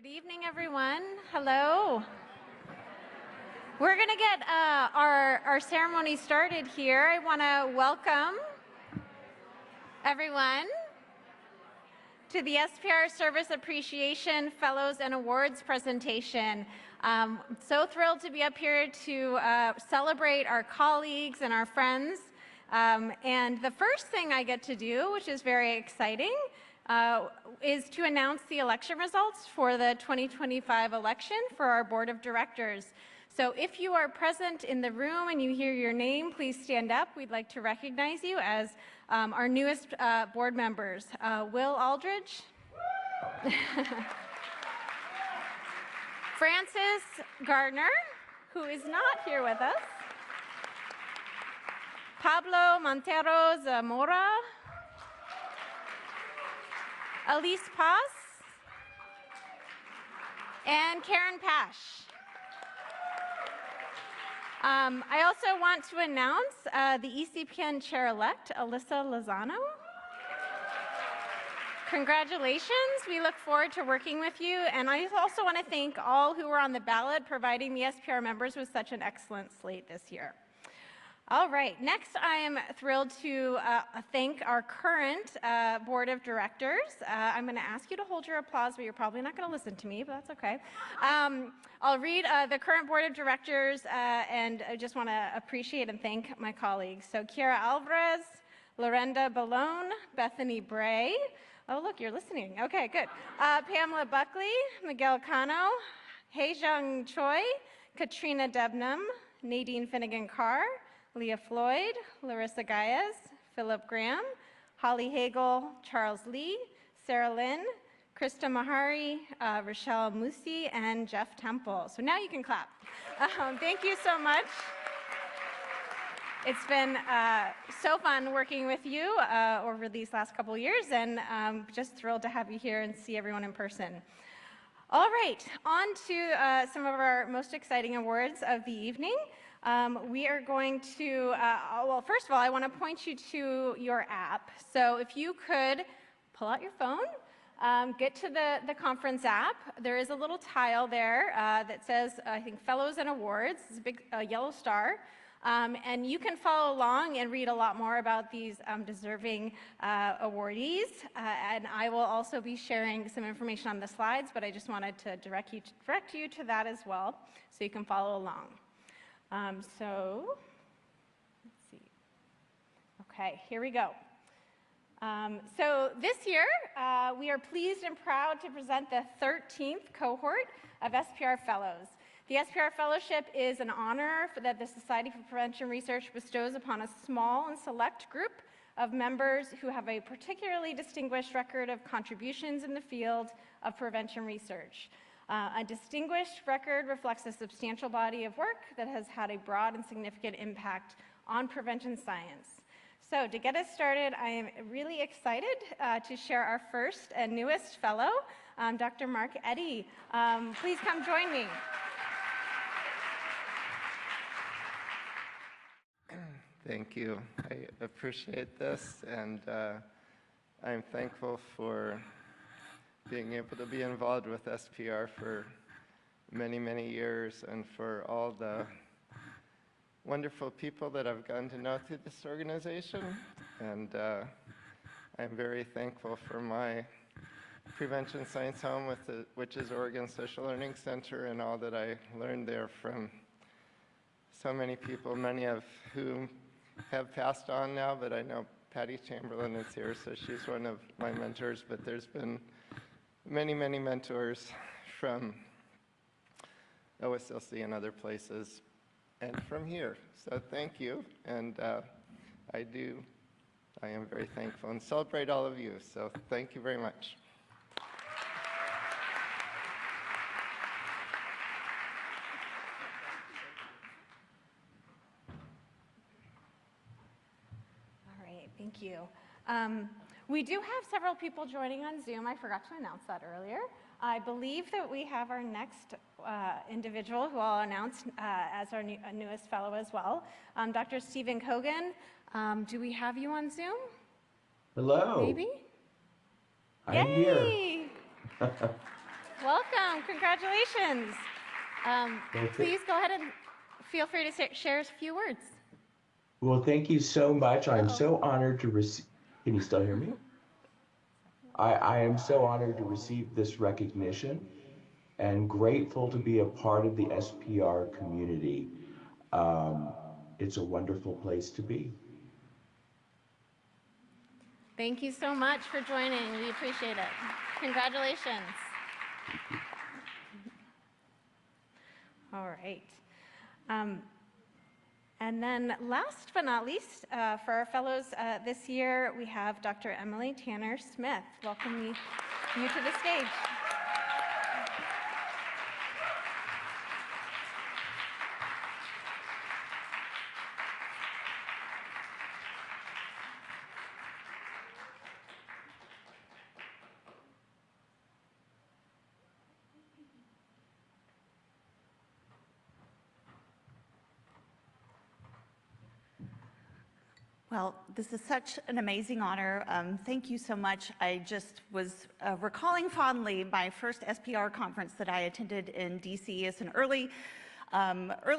Good evening, everyone. Hello. We're going to get our ceremony started here. I want to welcome everyone to the SPR Service Appreciation Fellows and Awards presentation. So thrilled to be up here to celebrate our colleagues and our friends. And the first thing I get to do, which is very exciting, is to announce the election results for the 2025 election for our board of directors. So if you are present in the room and you hear your name, please stand up. We'd like to recognize you as our newest board members. Will Aldridge. Francis Gardner, who is not here with us. Pablo Montero Zamora. Elise Paz, and Karen Pash. I also want to announce the ECPN Chair-elect, Alyssa Lozano. Congratulations. We look forward to working with you. And I also want to thank all who were on the ballot, providing the SPR members with such an excellent slate this year. All right, next I am thrilled to thank our current board of directors. I'm going to ask you to hold your applause, but you're probably not going to listen to me, but that's okay. I'll read the current board of directors, and I just want to appreciate and thank my colleagues. So Kiara Alvarez, Lorenda Ballone, Bethany Bray. Oh, look, you're listening. Okay, good. Pamela Buckley, Miguel Cano, Haejung Choi, Katrina Debnam, Nadine Finnegan-Carr, Leah Floyd, Larissa Gaias, Philip Graham, Holly Hagel, Charles Lee, Sarah Lynn, Krista Mahari, Rochelle Musi, and Jeff Temple. So now you can clap. Thank you so much. It's been so fun working with you over these last couple of years, and just thrilled to have you here and see everyone in person. All right, on to some of our most exciting awards of the evening. We are going to, well, first of all, I want to point you to your app. So if you could pull out your phone, get to the conference app. There is a little tile there that says, I think, Fellows and Awards. It's a big yellow star. And you can follow along and read a lot more about these deserving awardees. And I will also be sharing some information on the slides, but I just wanted to direct you to that as well, so you can follow along. So, let's see. Okay, here we go. So this year, we are pleased and proud to present the 13th cohort of SPR Fellows. The SPR Fellowship is an honor that the Society for Prevention Research bestows upon a small and select group of members who have a particularly distinguished record of contributions in the field of prevention research. A distinguished record reflects a substantial body of work that has had a broad and significant impact on prevention science. So to get us started, I am really excited to share our first and newest fellow, Dr. Mark Eddy. Please come join me. Thank you. I appreciate this, and I'm thankful for being able to be involved with SPR for many, many years, and for all the wonderful people that I've gotten to know through this organization. And I'm very thankful for my Prevention Science Home, which is Oregon Social Learning Center, and all that I learned there from so many people, many of whom have passed on now, but I know Patty Chamberlain is here, so she's one of my mentors, but there's been many, many mentors from OSLC and other places, and from here. So thank you, and I am very thankful and celebrate all of you, so thank you very much. All right, thank you. We do have several people joining on Zoom. I forgot to announce that earlier. I believe that we have our next individual who I'll announce as our newest fellow as well. Dr. Stephen Kogan, do we have you on Zoom? Hello. Maybe? I'm Yay! here. Welcome, congratulations. Well, Please go ahead and feel free to share a few words. well, thank you so much. I'm Uh-oh. so honored to receive. Can you still hear me? I am so honored to receive this recognition and grateful to be a part of the SPR community. Um, it's a wonderful place to be. Thank you so much for joining. We appreciate it. Congratulations. All right. And then last but not least, for our fellows this year, we have Dr. Emily Tanner Smith. Welcome you to the stage. Well, this is such an amazing honor. Thank you so much. I just was recalling fondly my first SPR conference that I attended in DC as an early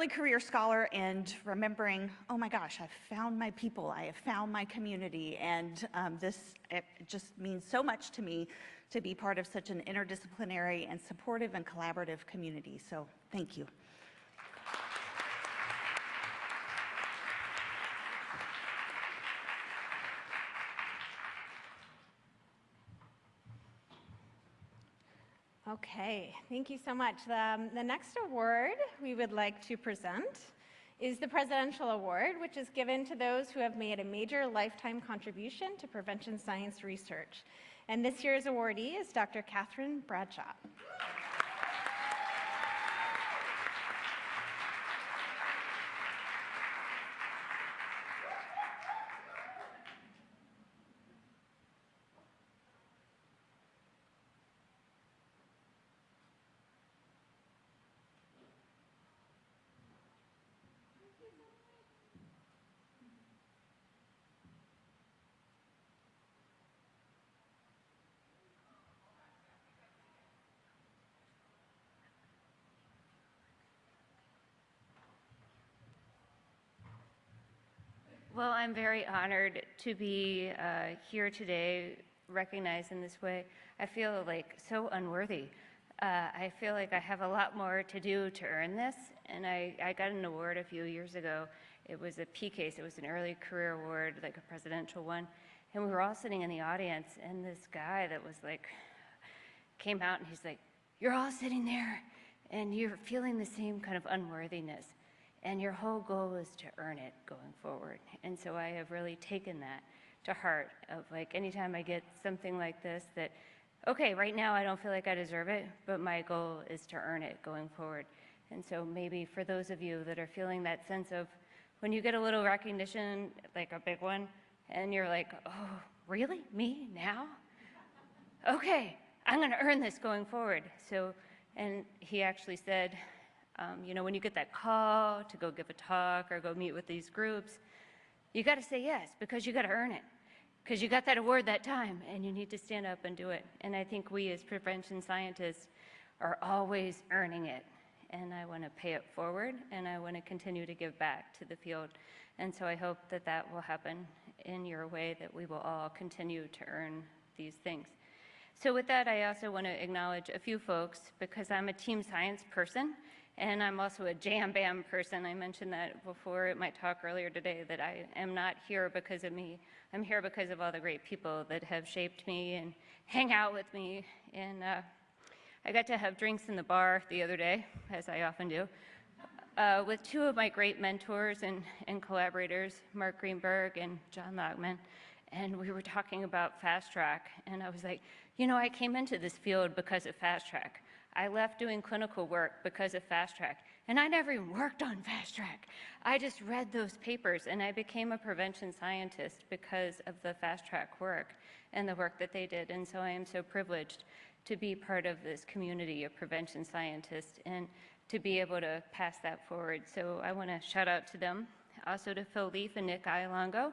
career scholar, and remembering, oh my gosh, I've found my people, I have found my community, and it just means so much to me to be part of such an interdisciplinary and supportive and collaborative community. So thank you. Okay, thank you so much. The next award we would like to present is the Presidential Award, which is given to those who have made a major lifetime contribution to prevention science research. And this year's awardee is Dr. Catherine Bradshaw. Well, I'm very honored to be here today, recognized in this way. I feel like so unworthy. I feel like I have a lot more to do to earn this, and I got an award a few years ago. It was a PCASE, it was an early career award, like a presidential one, and we were all sitting in the audience, and this guy that was like, came out and he's like, you're all sitting there, and you're feeling the same kind of unworthiness. And your whole goal is to earn it going forward. And so I have really taken that to heart of like, anytime I get something like this that, okay, right now I don't feel like I deserve it, but my goal is to earn it going forward. And so maybe for those of you that are feeling that sense of when you get a little recognition, like a big one, and you're like, oh, really? Me? Now? Okay, I'm gonna earn this going forward. So, and he actually said, you know, when you get that call to go give a talk or go meet with these groups, you got to say yes because you got to earn it, because you got that award that time and you need to stand up and do it. And I think we as prevention scientists are always earning it. And I want to pay it forward, and I want to continue to give back to the field. And so I hope that that will happen in your way, that we will all continue to earn these things. So with that, I also want to acknowledge a few folks, because I'm a team science person. And I'm also a jam bam person. I mentioned that before at my talk earlier today, that I am not here because of me. I'm here because of all the great people that have shaped me and hang out with me. And I got to have drinks in the bar the other day, as I often do, with two of my great mentors and collaborators, Mark Greenberg and John Logman. And we were talking about fast track. And I was like, you know, I came into this field because of fast track. I left doing clinical work because of fast track, and I never even worked on fast track. I just read those papers, and I became a prevention scientist because of the fast track work and the work that they did. And so I am so privileged to be part of this community of prevention scientists and to be able to pass that forward. So I want to shout out to them, also to Phil Leaf and Nick Ialongo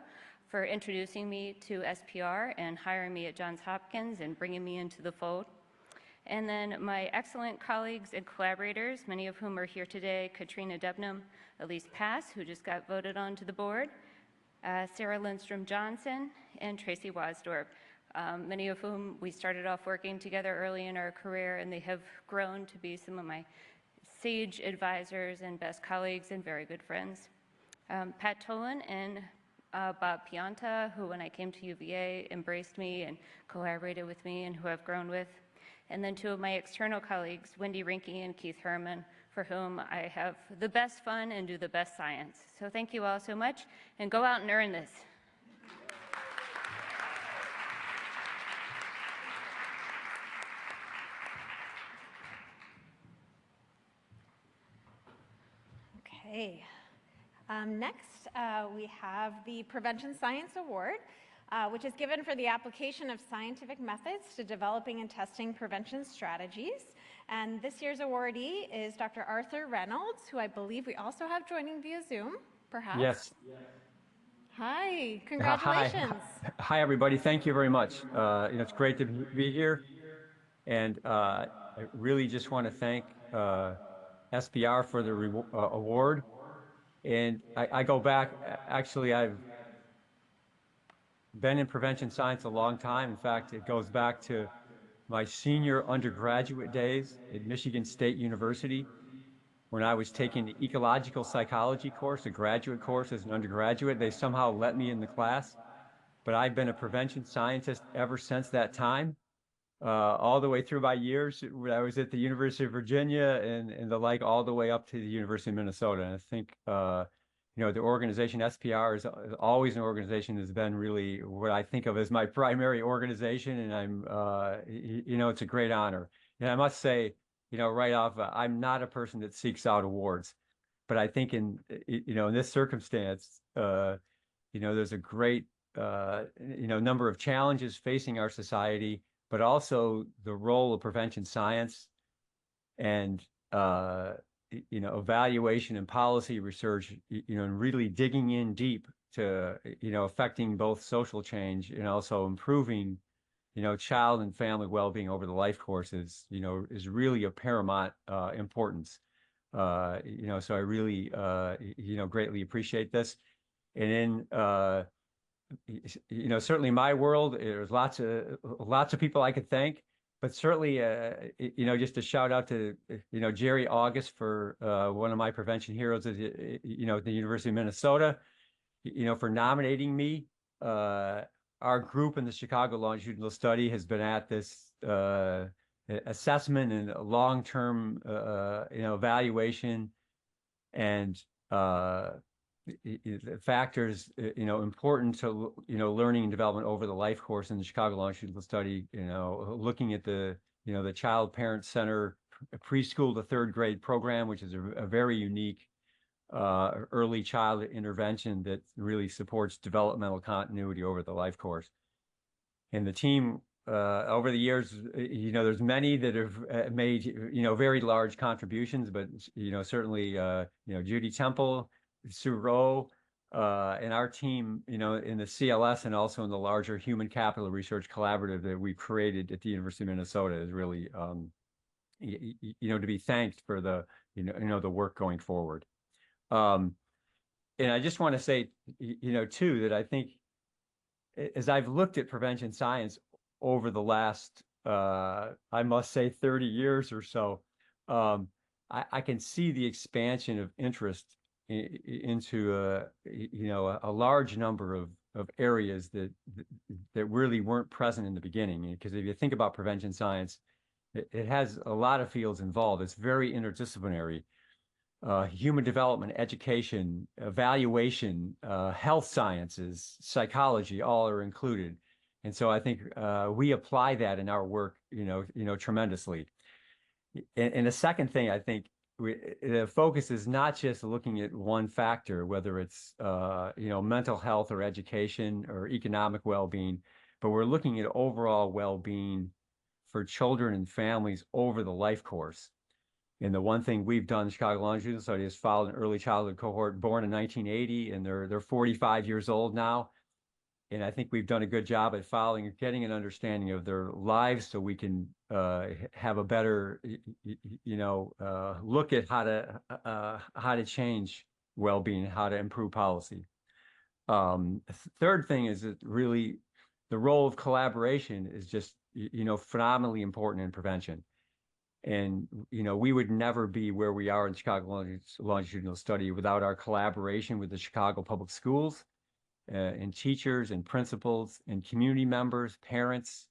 for introducing me to SPR and hiring me at Johns Hopkins and bringing me into the fold. And then my excellent colleagues and collaborators, many of whom are here today: Katrina Debnam, Elise Pass, who just got voted onto the board, Sarah Lindstrom Johnson, and Tracy Wasdorp, many of whom we started off working together early in our career, and they have grown to be some of my sage advisors and best colleagues and very good friends. Pat Tolan and Bob Pianta, who when I came to UVA embraced me and collaborated with me and who I've grown with. And then two of my external colleagues, Wendy Rinke and Keith Herman, for whom I have the best fun and do the best science. So thank you all so much, and go out and earn this. Okay. Next, we have the Prevention Science Award, which is given for the application of scientific methods to developing and testing prevention strategies. And this year's awardee is Dr. Arthur Reynolds, who I believe we also have joining via Zoom, perhaps. Yes. Hi, congratulations. Hi, everybody. Thank you very much. It's great to be here. And I really just want to thank SPR for the award. And I go back, actually, I've been in prevention science a long time. In fact, it goes back to my senior undergraduate days at Michigan State University, when I was taking the ecological psychology course, a graduate course as an undergraduate. They somehow let me in the class, but I've been a prevention scientist ever since that time, all the way through my years when I was at the University of Virginia and the like, all the way up to the University of Minnesota. And I think, the organization SPR is always an organization that's been really what I think of as my primary organization, and I'm, it's a great honor. And I must say, right off, I'm not a person that seeks out awards, but I think in this circumstance, there's a great, number of challenges facing our society, but also the role of prevention science and, evaluation and policy research, and really digging in deep to, affecting both social change and also improving, child and family well-being over the life course is really of paramount importance. So I really, greatly appreciate this. And in, certainly my world, there's lots of people I could thank. But certainly, just a shout out to, Jerry August for one of my prevention heroes at the University of Minnesota, for nominating me. Our group in the Chicago Longitudinal Study has been at this assessment and long-term, evaluation and factors, important to, learning and development over the life course in the Chicago Longitudinal Study, looking at the, the Child Parent Center preschool to third grade program, which is a very unique early child intervention that really supports developmental continuity over the life course. And the team, over the years, there's many that have made, very large contributions, but, certainly, Judy Temple, Sue Rowe, and our team, in the CLS and also in the larger Human Capital Research Collaborative that we created at the University of Minnesota is really, to be thanked for the, the work going forward. And I just want to say, too, that I think as I've looked at prevention science over the last, I must say, 30 years or so, I can see the expansion of interest into a large number of areas that really weren't present in the beginning. Because if you think about prevention science, it has a lot of fields involved. It's very interdisciplinary. Human development, education, evaluation, health sciences, psychology, all are included. And so I think we apply that in our work, tremendously. And the second thing, I think, the focus is not just looking at one factor, whether it's mental health or education or economic well-being, but we're looking at overall well-being for children and families over the life course. And the one thing we've done in Chicago Longitudinal Study is followed an early childhood cohort born in 1980, and they're 45 years old now. And I think we've done a good job at following and getting an understanding of their lives so we can have a better, look at how to change well-being, how to improve policy. Third thing is that really the role of collaboration is just, phenomenally important in prevention. And, we would never be where we are in Chicago Longitudinal Study without our collaboration with the Chicago Public Schools and teachers and principals and community members, parents,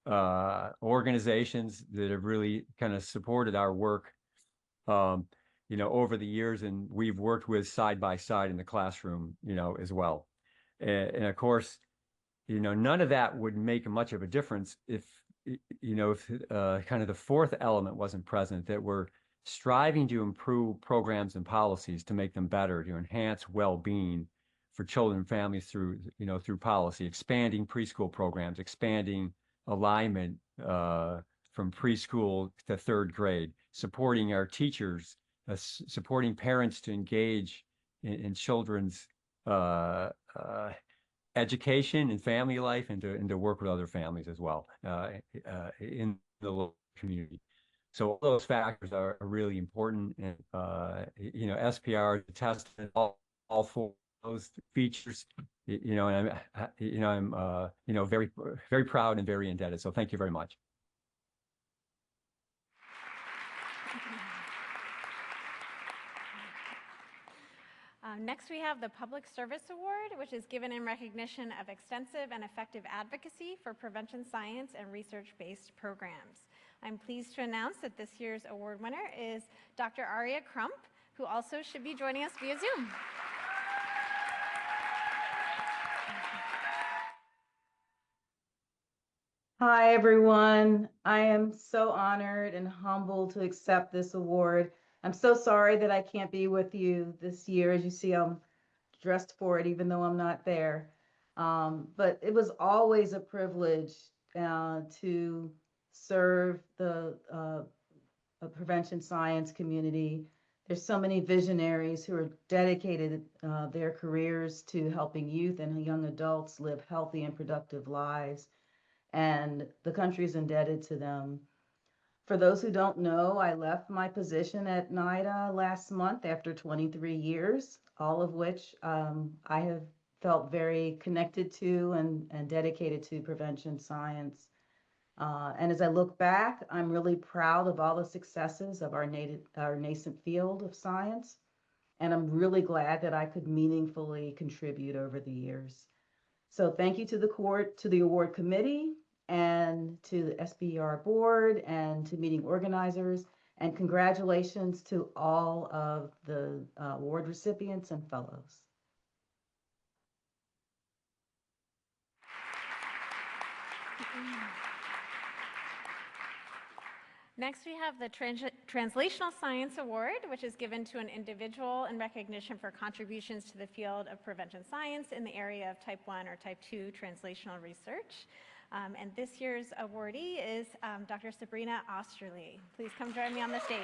organizations that have really kind of supported our work, over the years. And we've worked with side by side in the classroom, as well. And of course, none of that would make much of a difference if kind of the fourth element wasn't present, that we're striving to improve programs and policies to make them better, to enhance well-being for children and families through policy, expanding preschool programs, expanding alignment from preschool to third grade, supporting our teachers, supporting parents to engage in children's education and family life, and to work with other families as well in the local community. So all those factors are really important, and SPR is a testament to all four of those features. And I'm very, very proud and very indebted. So thank you very much. Next, we have the Public Service Award, which is given in recognition of extensive and effective advocacy for prevention science and research-based programs. I'm pleased to announce that this year's award winner is Dr. Aria Crump, who also should be joining us via Zoom. Hi, everyone. I am so honored and humbled to accept this award. I'm so sorry that I can't be with you this year. As you see, I'm dressed for it, even though I'm not there. But it was always a privilege to serve the prevention science community. There's so many visionaries who are dedicated their careers to helping youth and young adults live healthy and productive lives. And the country is indebted to them. For those who don't know, I left my position at NIDA last month after 23 years, all of which I have felt very connected to and dedicated to prevention science. And as I look back, I'm really proud of all the successes of our nascent field of science. And I'm really glad that I could meaningfully contribute over the years. So thank you to the award committee, and to the SPR board, and to meeting organizers, and congratulations to all of the award recipients and fellows. Next, we have the Translational Science Award, which is given to an individual in recognition for contributions to the field of prevention science in the area of type 1 or type 2 translational research. And this year's awardee is Dr. Sabrina Osterly. Please come join me on the stage.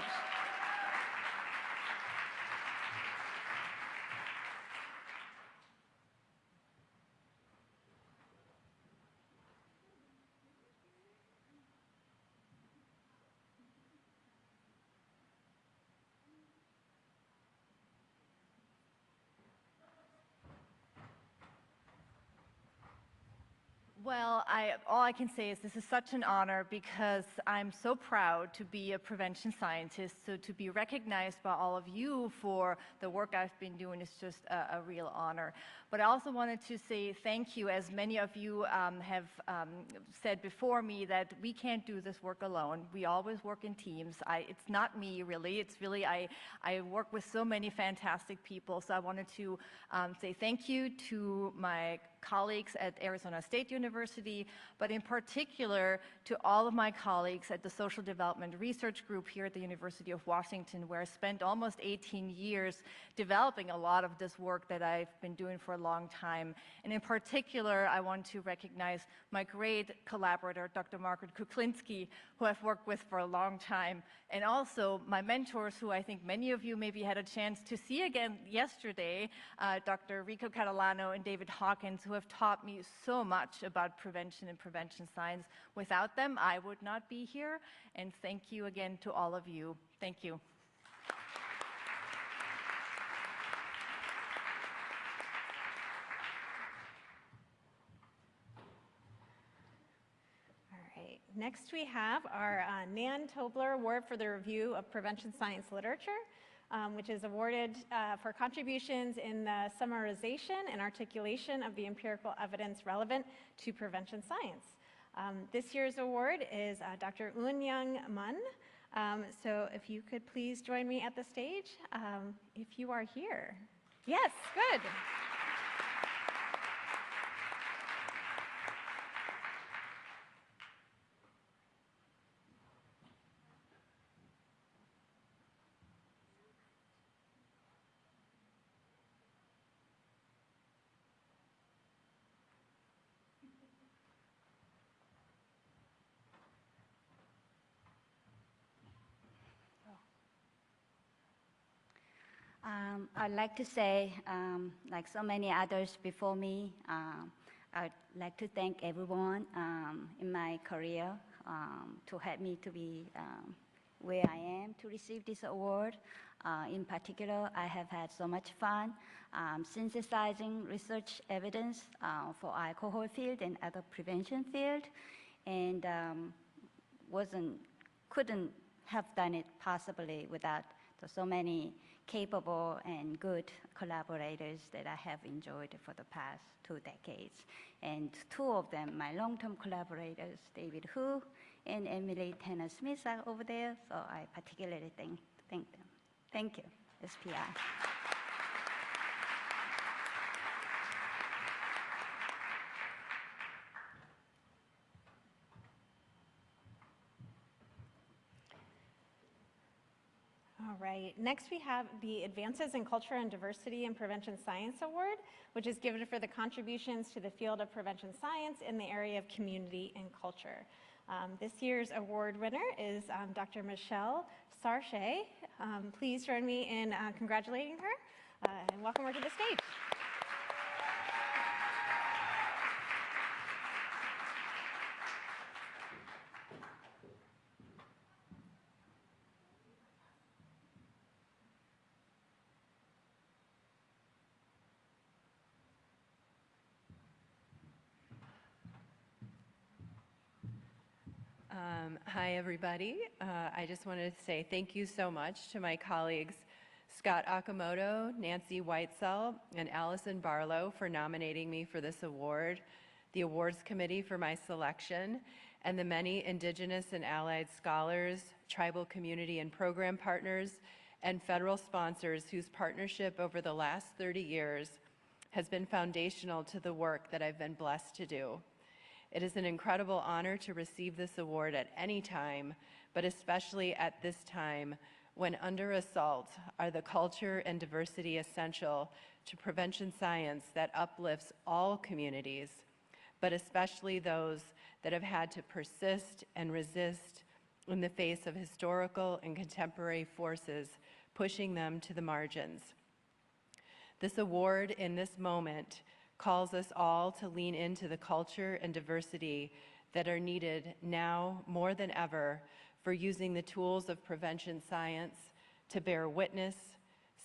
Well, all I can say is this is such an honor because I'm so proud to be a prevention scientist. So to be recognized by all of you for the work I've been doing is just a real honor. But I also wanted to say thank you, as many of you have said before me, that we can't do this work alone. We always work in teams. It's not me, really. It's really, I work with so many fantastic people. So I wanted to say thank you to my colleagues at Arizona State University, but in particular to all of my colleagues at the Social Development Research Group here at the University of Washington, where I spent almost 18 years developing a lot of this work that I've been doing for a long time. And in particular, I want to recognize my great collaborator, Dr. Margaret Kuklinski, who I've worked with for a long time, and also my mentors, who I think many of you maybe had a chance to see again yesterday, Dr. Rico Catalano and David Hawkins, who have taught me so much about prevention and prevention science. Without them, I would not be here. And thank you again to all of you. Thank you. Next, we have our Nan Tobler Award for the Review of Prevention Science Literature, which is awarded for contributions in the summarization and articulation of the empirical evidence relevant to prevention science. This year's award is Dr. Eun-Young Mun. So if you could please join me at the stage, if you are here. Yes, good. I'd like to say, like so many others before me, I'd like to thank everyone in my career to help me to be where I am to receive this award. In particular, I have had so much fun synthesizing research evidence for alcohol field and other prevention field, and couldn't have done it possibly without so many capable and good collaborators that I have enjoyed for the past 2 decades. And 2 of them, my long-term collaborators, David Hu and Emily Tanner-Smith, are over there, so I particularly thank them. Thank you, SPR. All right, next we have the Advances in Culture and Diversity in Prevention Science Award, which is given for the contributions to the field of prevention science in the area of community and culture. This year's award winner is Dr. Michelle Sarche. Please join me in congratulating her and welcome her to the stage. Hi, everybody. I just wanted to say thank you so much to my colleagues Scott Akamoto, Nancy Whitesell, and Allison Barlow for nominating me for this award, the awards committee for my selection, and the many Indigenous and allied scholars, tribal community and program partners, and federal sponsors whose partnership over the last 30 years has been foundational to the work that I've been blessed to do. It is an incredible honor to receive this award at any time, but especially at this time when under assault are the culture and diversity essential to prevention science that uplifts all communities, but especially those that have had to persist and resist in the face of historical and contemporary forces pushing them to the margins. This award in this moment calls us all to lean into the culture and diversity that are needed now more than ever for using the tools of prevention science to bear witness,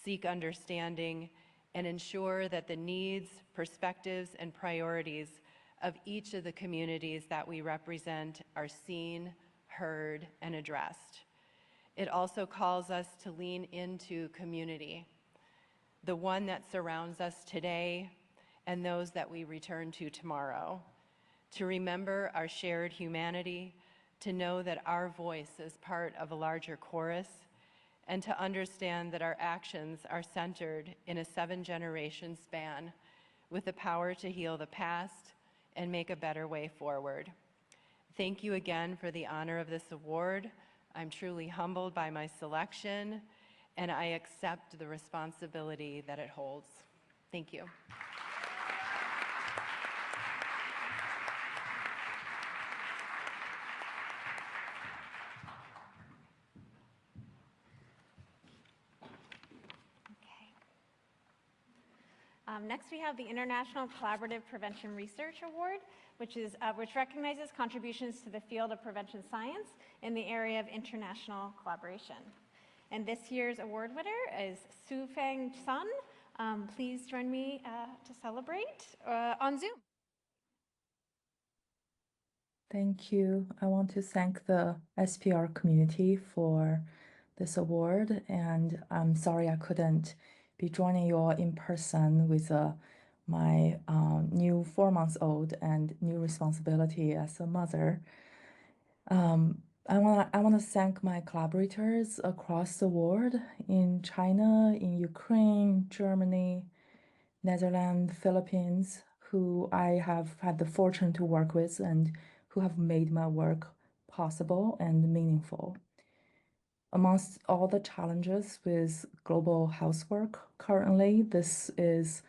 seek understanding, and ensure that the needs, perspectives, and priorities of each of the communities that we represent are seen, heard, and addressed. It also calls us to lean into community, the one that surrounds us today, and those that we return to tomorrow, to remember our shared humanity, to know that our voice is part of a larger chorus, and to understand that our actions are centered in a 7-generation span with the power to heal the past and make a better way forward. Thank you again for the honor of this award. I'm truly humbled by my selection, and I accept the responsibility that it holds. Thank you. Next, we have the International Collaborative Prevention Research Award, which recognizes contributions to the field of prevention science in the area of international collaboration. And this year's award winner is Su Feng Sun. Please join me to celebrate on Zoom. Thank you. I want to thank the SPR community for this award, and I'm sorry I couldn't be joining you all in person with my new 4-month-old and new responsibility as a mother. I want to thank my collaborators across the world in China, in Ukraine, Germany, Netherlands, Philippines, who I have had the fortune to work with and who have made my work possible and meaningful. Amongst all the challenges with global housework currently, this is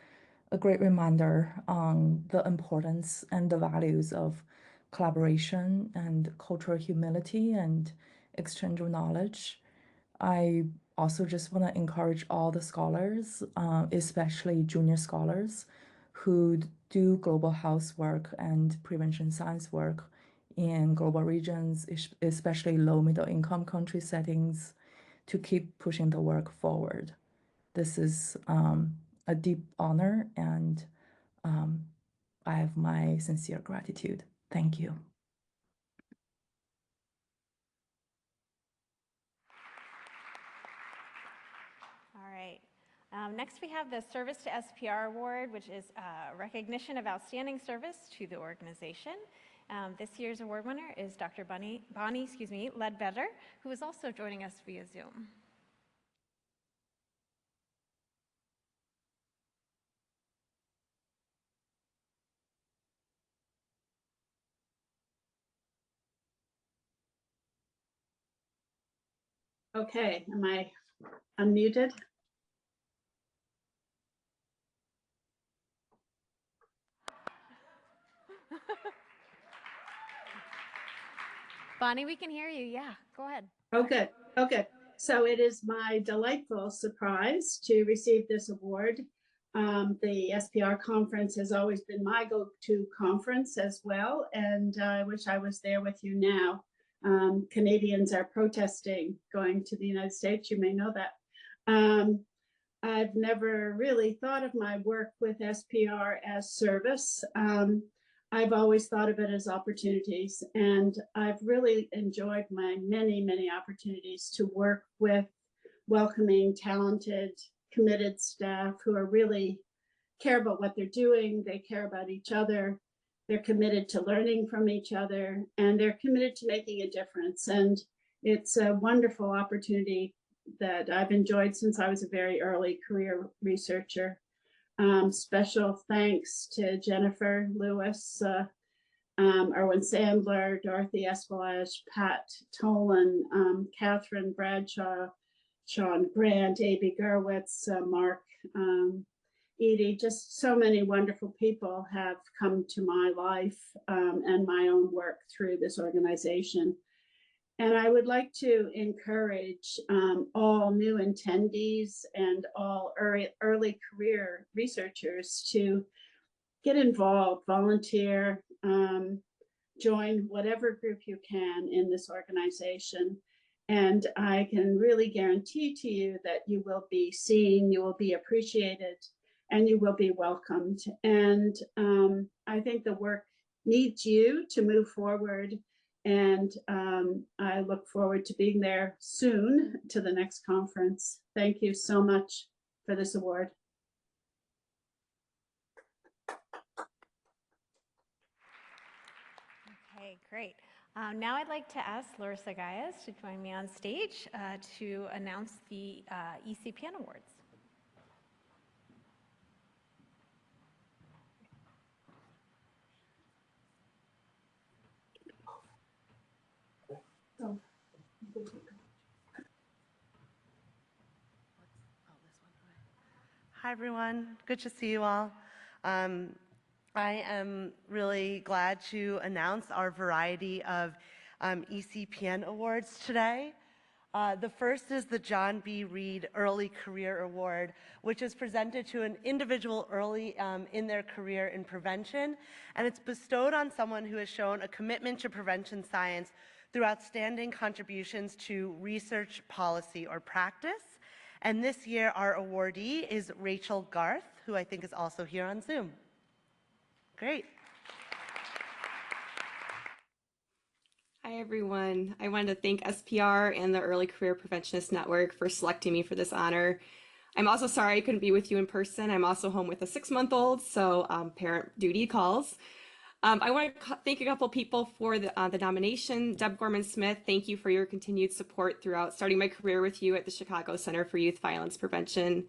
a great reminder on the importance and the values of collaboration and cultural humility and exchange of knowledge. I also just want to encourage all the scholars, especially junior scholars, who do global health work and prevention science work in global regions, especially low middle income country settings, to keep pushing the work forward. This is a deep honor, and I have my sincere gratitude. Thank you. All right. Next, we have the Service to SPR Award, which is recognition of outstanding service to the organization. This year's award winner is Dr. Bonnie Ledbetter, who is also joining us via Zoom. Okay, am I unmuted? Bonnie, we can hear you. Yeah, go ahead. Okay, okay. So it is my delightful surprise to receive this award. The SPR conference has always been my go-to conference as well, and I wish I was there with you now. Canadians are protesting going to the United States. You may know that. I've never really thought of my work with SPR as service. I've always thought of it as opportunities, and I've really enjoyed my many opportunities to work with welcoming, talented, committed staff who are really care about what they're doing. They care about each other. They're committed to learning from each other, and they're committed to making a difference. And it's a wonderful opportunity that I've enjoyed since I was a very early career researcher. Special thanks to Jennifer Lewis, Erwin Sandler, Dorothy Espelage, Pat Tolan, Catherine Bradshaw, Sean Grant, A.B. Gerwitz, Mark, Edie. Just so many wonderful people have come to my life and my own work through this organization. And I would like to encourage all new attendees and all early career researchers to get involved, volunteer, join whatever group you can in this organization. And I can really guarantee to you that you will be seen, you will be appreciated, and you will be welcomed. And I think the work needs you to move forward. And I look forward to being there soon to the next conference. Thank you so much for this award. Okay, great. Now I'd like to ask Larissa Gaias to join me on stage to announce the ECPN Awards. Hi, everyone. Good to see you all. I am really glad to announce our variety of ECPN awards today. The first is the John B. Reed Early Career Award, which is presented to an individual early in their career in prevention, and it's bestowed on someone who has shown a commitment to prevention science through outstanding contributions to research, policy, or practice. And this year, our awardee is Rachel Garth, who I think is also here on Zoom. Great. Hi, everyone. I wanted to thank SPR and the Early Career Preventionist Network for selecting me for this honor. I'm also sorry I couldn't be with you in person. I'm also home with a 6-month-old, so parent duty calls. I want to thank a couple people for the nomination. Deb Gorman-Smith, thank you for your continued support throughout starting my career with you at the Chicago Center for Youth Violence Prevention.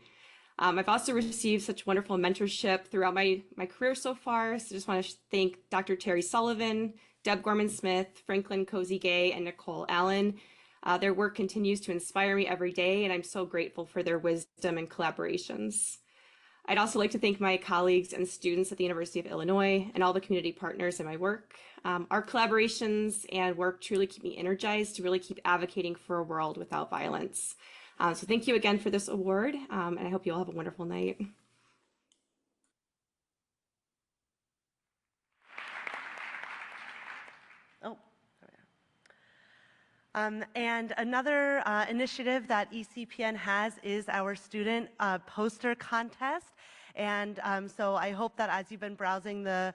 I've also received such wonderful mentorship throughout my career so far, so just want to thank Dr. Terry Sullivan, Deb Gorman-Smith, Franklin Cozy-Gay, and Nicole Allen. Their work continues to inspire me every day, and I'm so grateful for their wisdom and collaborations. I'd also like to thank my colleagues and students at the University of Illinois and all the community partners in my work. Our collaborations and work truly keep me energized to really keep advocating for a world without violence. So thank you again for this award, and I hope you all have a wonderful night. And another initiative that ECPN has is our student poster contest. And so I hope that as you've been browsing the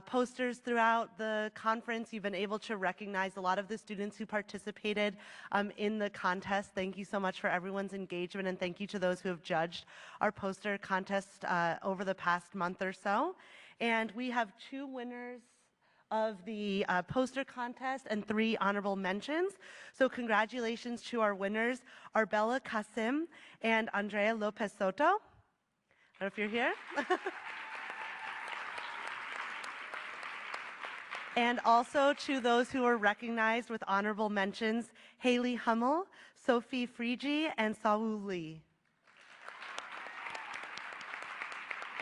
posters throughout the conference, you've been able to recognize a lot of the students who participated in the contest. Thank you so much for everyone's engagement, and thank you to those who have judged our poster contest over the past month or so. And we have 2 winners of the poster contest and 3 honorable mentions. So congratulations to our winners, Arbella Kasim and Andrea Lopez Soto. I don't know if you're here. And also to those who were recognized with honorable mentions, Haley Hummel, Sophie Frigi, and Saul Lee.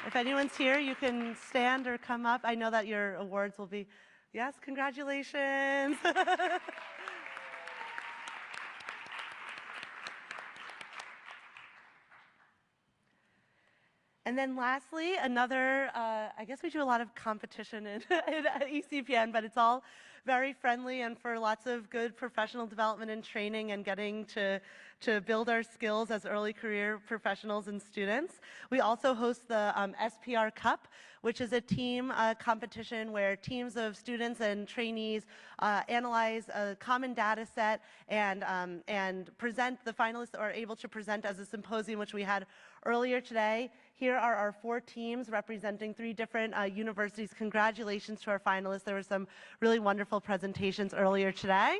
If anyone's here, you can stand or come up. I know that your awards will be, yes, congratulations. And then lastly, another, I guess we do a lot of competition at ECPN, but it's all very friendly and for lots of good professional development and training and getting to build our skills as early career professionals and students. We also host the SPR Cup, which is a team competition where teams of students and trainees analyze a common data set and present. The finalists are able to present as a symposium, which we had earlier today. Here are our 4 teams representing 3 different universities. Congratulations to our finalists. There were some really wonderful presentations earlier today.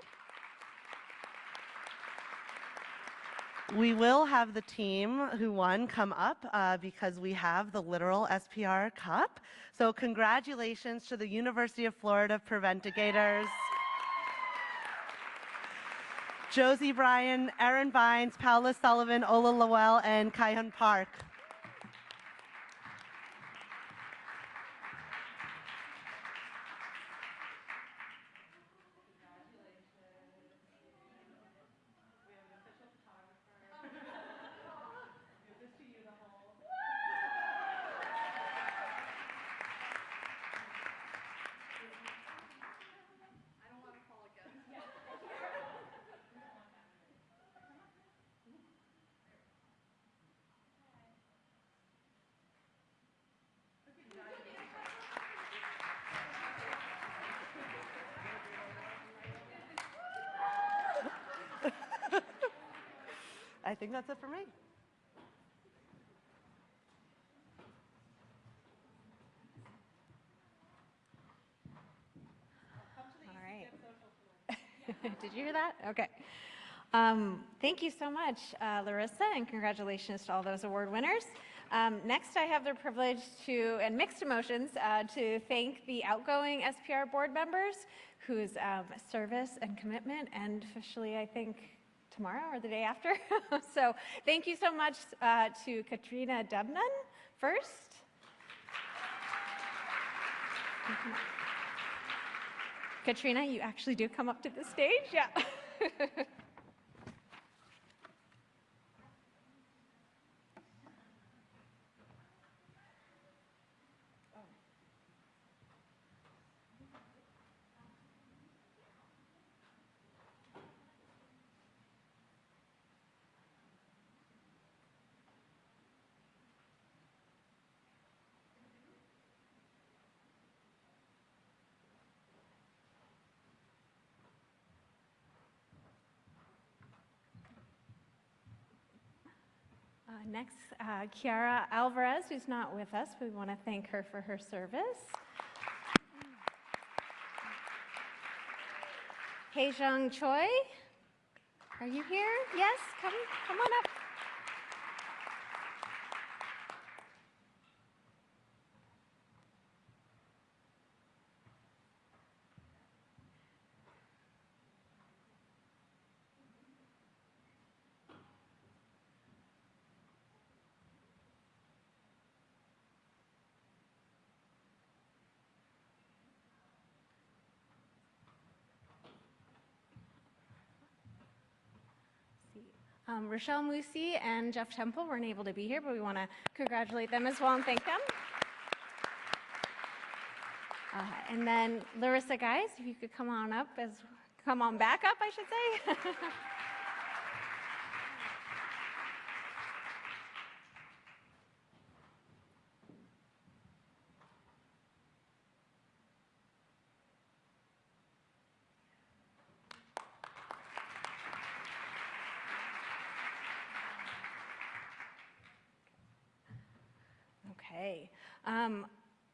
We will have the team who won come up because we have the literal SPR Cup. So congratulations to the University of Florida Preventigators. Josie Bryan, Erin Vines, Paula Sullivan, Ola Lowell, and Kyun Park. I think that's it for me. All right. Did you hear that? Okay. Thank you so much, Larissa, and congratulations to all those award winners. Next, I have the privilege to, and mixed emotions, to thank the outgoing SPR board members whose service and commitment end officially, I think, tomorrow or the day after. So thank you so much to Katrina Debnun first. Katrina, you actually do come up to the stage, yeah. Next, Kiara Alvarez, who's not with us. We want to thank her for her service. Heijung Choi, are you here? Yes, come on up. Rochelle Musi and Jeff Temple weren't able to be here, but we want to congratulate them as well and thank them. And then Larissa Gaias, if you could come on back up, I should say. Okay.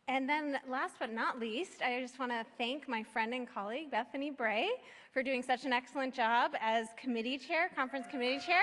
And then last but not least, I just want to thank my friend and colleague, Bethany Bray, for doing such an excellent job as committee chair, conference committee chair.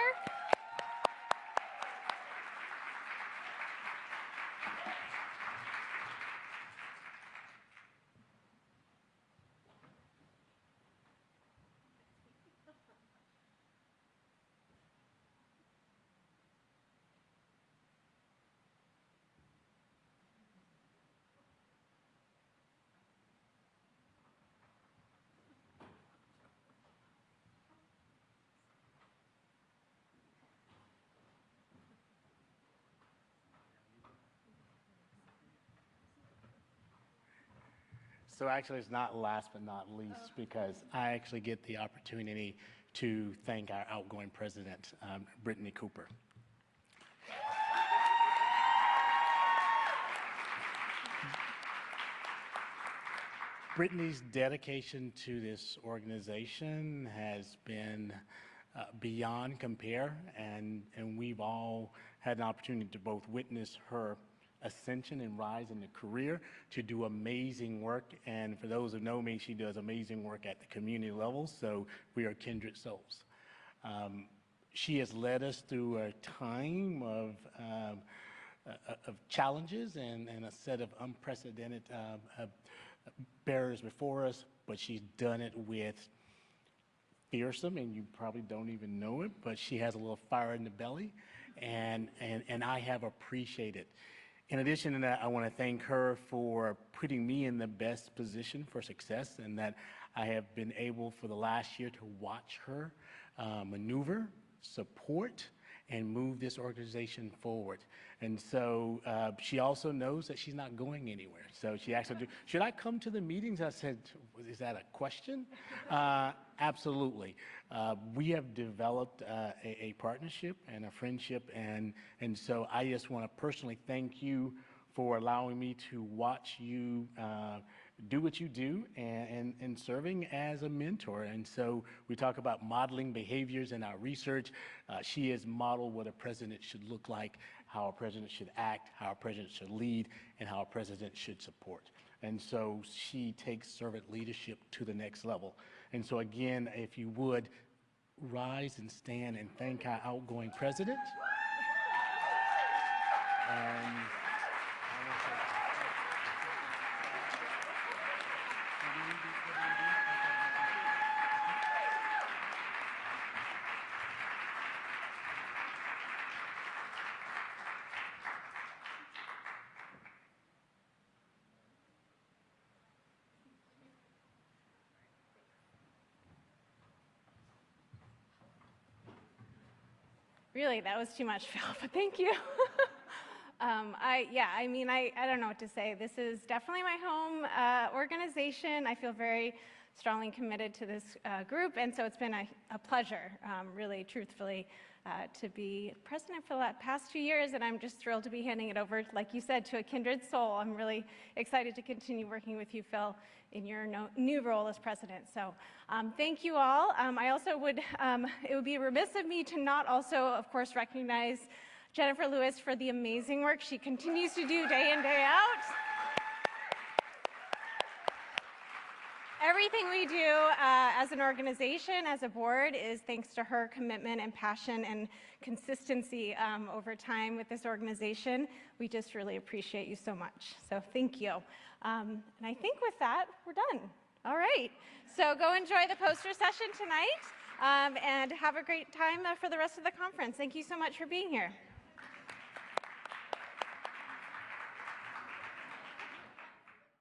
So actually, it's not last but not least because I actually get the opportunity to thank our outgoing president, Brittany Cooper. Brittany's dedication to this organization has been beyond compare, and we've all had an opportunity to both witness her ascension and rise in the career to do amazing work. And for those who know me, she does amazing work at the community level, so we are kindred souls. She has led us through a time of challenges and a set of unprecedented barriers before us, but she's done it with fearsome, and you probably don't even know it, but she has a little fire in the belly, and I have appreciated. In addition to that, I want to thank her for putting me in the best position for success, and that I have been able for the last year to watch her maneuver, support, and move this organization forward. And so she also knows that she's not going anywhere. So she asked, should I come to the meetings? I said, is that a question? Absolutely. We have developed a partnership and a friendship, and so I just want to personally thank you for allowing me to watch you do what you do and serving as a mentor. And so we talk about modeling behaviors in our research. She has modeled what a president should look like, how a president should act, how a president should lead, and how a president should support. And so she takes servant leadership to the next level. And so again, if you would, rise and stand and thank our outgoing president. Really, that was too much, Phil, but thank you. I don't know what to say. This is definitely my home organization. I feel very strongly committed to this group, and so it's been a pleasure, really, truthfully, to be president for the past 2 years, and I'm just thrilled to be handing it over, like you said, to a kindred soul. I'm really excited to continue working with you, Phil, in your new role as president. So thank you all. I also would, it would be remiss of me to not also, of course, recognize Jennifer Lewis for the amazing work she continues to do day in, day out. Everything we do as an organization, as a board, is thanks to her commitment and passion and consistency over time with this organization. We just really appreciate you so much. So thank you. And I think with that, we're done. All right. So go enjoy the poster session tonight and have a great time for the rest of the conference. Thank you so much for being here.